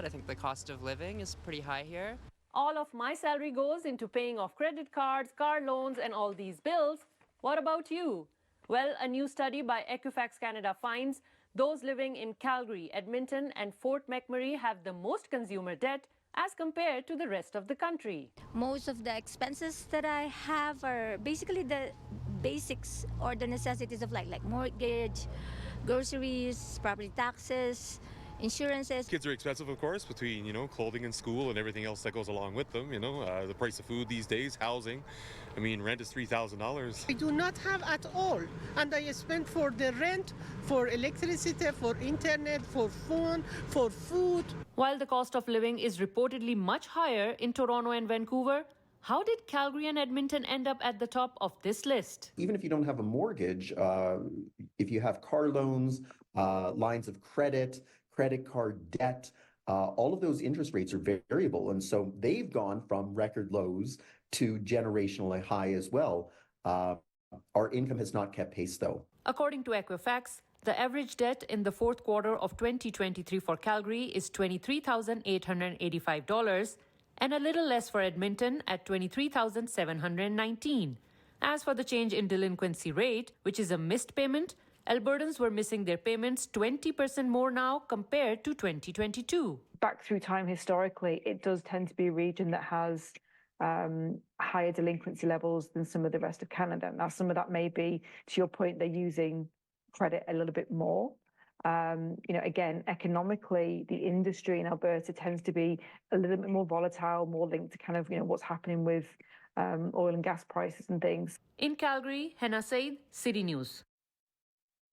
I think the cost of living is pretty high here. All of my salary goes into paying off credit cards, car loans, and all these bills. What about you? Well, a new study by Equifax Canada finds those living in Calgary, Edmonton, and Fort McMurray have the most consumer debt as compared to the rest of the country. Most of the expenses that I have are basically the basics or the necessities of life, like mortgage, groceries, property taxes, insurances. Kids are expensive, of course, between, clothing and school and everything else that goes along with them, the price of food these days, housing. I mean, rent is $3,000. I do not have at all. And I spend for the rent, for electricity, for internet, for phone, for food. While the cost of living is reportedly much higher in Toronto and Vancouver, how did Calgary and Edmonton end up at the top of this list? Even if you don't have a mortgage, if you have car loans, lines of credit, credit card debt, all of those interest rates are variable. And so they've gone from record lows to generationally high as well. Our income has not kept pace, though. According to Equifax, the average debt in the fourth quarter of 2023 for Calgary is $23,885 and a little less for Edmonton at $23,719. As for the change in delinquency rate, which is a missed payment, Albertans were missing their payments 20% more now compared to 2022. Back through time historically, it does tend to be a region that has higher delinquency levels than some of the rest of Canada. Now, some of that may be, to your point, they're using credit a little bit more. Again, economically, the industry in Alberta tends to be a little bit more volatile, more linked to kind of, what's happening with oil and gas prices and things. In Calgary, Henna Saeed, City News.